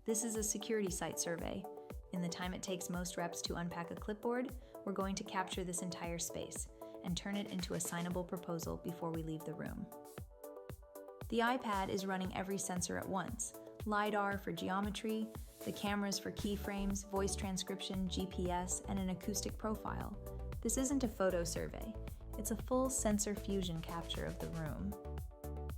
This is a security site survey. In the time it takes most reps to unpack a clipboard, we're going to capture this entire space and turn it into a signable proposal before we leave the room. The iPad is running every sensor at once: LiDAR for geometry, the cameras for keyframes, voice transcription, GPS, and an acoustic profile. This isn't a photo survey. It's a full sensor fusion capture of the room.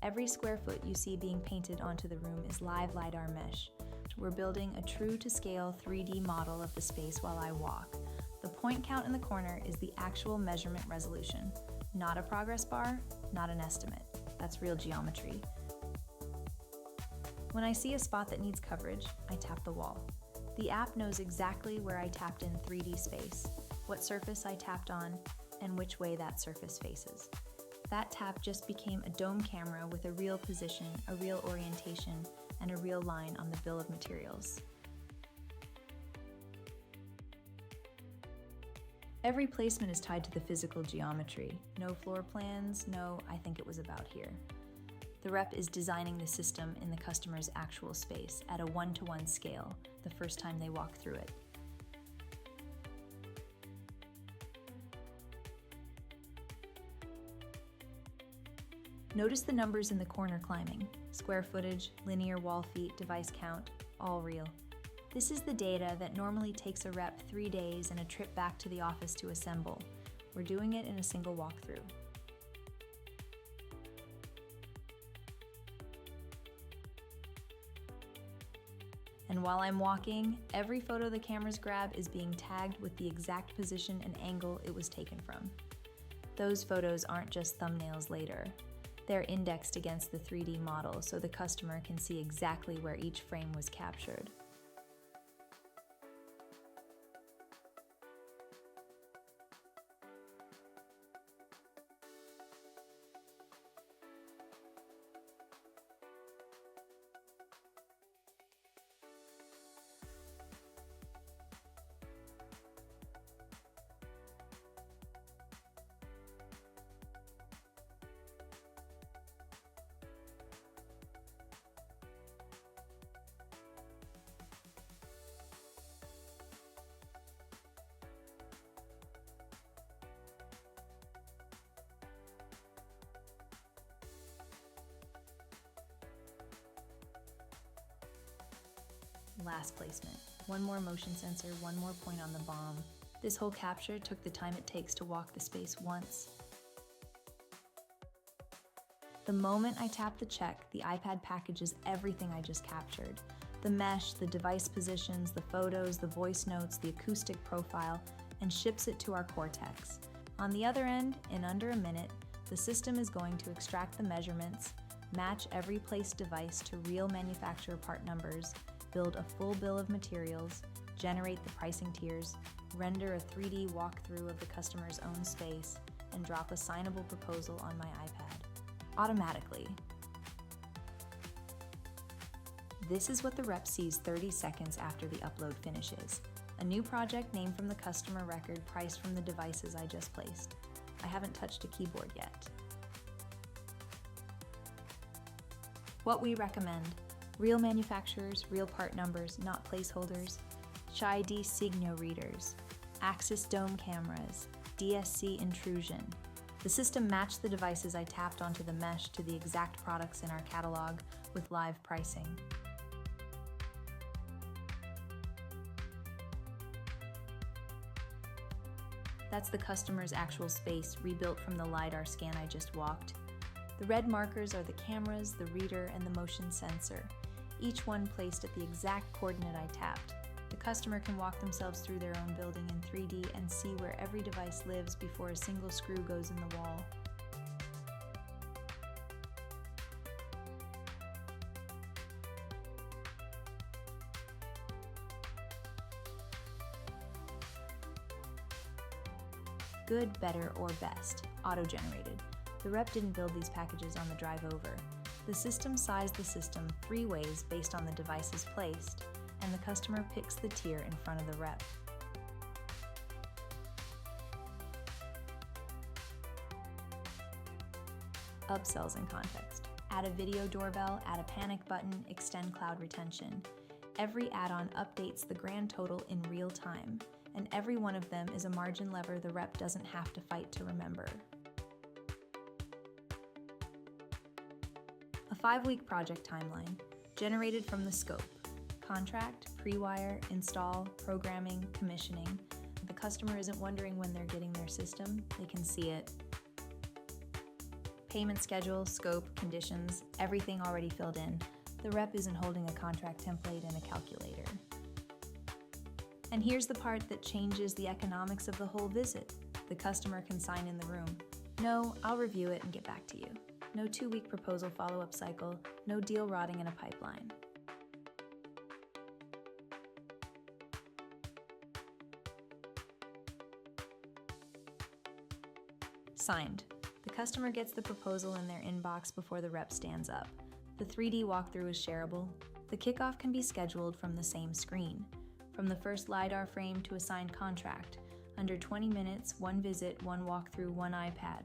Every square foot you see being painted onto the room is live LiDAR mesh. We're building a true-to-scale 3D model of the space while I walk. The point count in the corner is the actual measurement resolution, not a progress bar, not an estimate. That's real geometry. When I see a spot that needs coverage, I tap the wall. The app knows exactly where I tapped in 3D space, what surface I tapped on, and which way that surface faces. That tap just became a dome camera with a real position, a real orientation, and a real line on the bill of materials. Every placement is tied to the physical geometry. No floor plans, no, I think it was about here. The rep is designing the system in the customer's actual space at a one-to-one scale the first time they walk through it. Notice the numbers in the corner climbing: square footage, linear wall feet, device count, all real. This is the data that normally takes a rep 3 days and a trip back to the office to assemble. We're doing it in a single walkthrough. And while I'm walking, every photo the cameras grab is being tagged with the exact position and angle it was taken from. Those photos aren't just thumbnails later. They're indexed against the 3D model so the customer can see exactly where each frame was captured. Last placement. One more motion sensor, one more point on the bomb. This whole capture took the time it takes to walk the space once. The moment I tap the check, the iPad packages everything I just captured. The mesh, the device positions, the photos, the voice notes, the acoustic profile, and ships it to our Cortex. On the other end, in under a minute, the system is going to extract the measurements, match every placed device to real manufacturer part numbers, build a full bill of materials, generate the pricing tiers, render a 3D walkthrough of the customer's own space, and drop a signable proposal on my iPad. Automatically. This is what the rep sees 30 seconds after the upload finishes. A new project named from the customer record, priced from the devices I just placed. I haven't touched a keyboard yet. What we recommend: real manufacturers, real part numbers, not placeholders, CHI-D Signo readers, Axis dome cameras, DSC intrusion. The system matched the devices I tapped onto the mesh to the exact products in our catalog with live pricing. That's the customer's actual space, rebuilt from the LiDAR scan I just walked. The red markers are the cameras, the reader, and the motion sensor, each one placed at the exact coordinate I tapped. The customer can walk themselves through their own building in 3D and see where every device lives before a single screw goes in the wall. Good, better, or best, auto-generated. The rep didn't build these packages on the drive over. The system sized the system 3 ways based on the devices placed, and the customer picks the tier in front of the rep. Upsells in context. Add a video doorbell, add a panic button, extend cloud retention. Every add-on updates the grand total in real time, and every one of them is a margin lever the rep doesn't have to fight to remember. A 5-week project timeline, generated from the scope: contract, pre-wire, install, programming, commissioning. The customer isn't wondering when they're getting their system, they can see it. Payment schedule, scope, conditions, everything already filled in. The rep isn't holding a contract template and a calculator. And here's the part that changes the economics of the whole visit. The customer can sign in the room: "No, I'll review it and get back to you." No 2-week proposal follow-up cycle, no deal rotting in a pipeline. Signed. The customer gets the proposal in their inbox before the rep stands up. The 3D walkthrough is shareable. The kickoff can be scheduled from the same screen. From the first LiDAR frame to a signed contract. Under 20 minutes, 1 visit, 1 walkthrough, 1 iPad.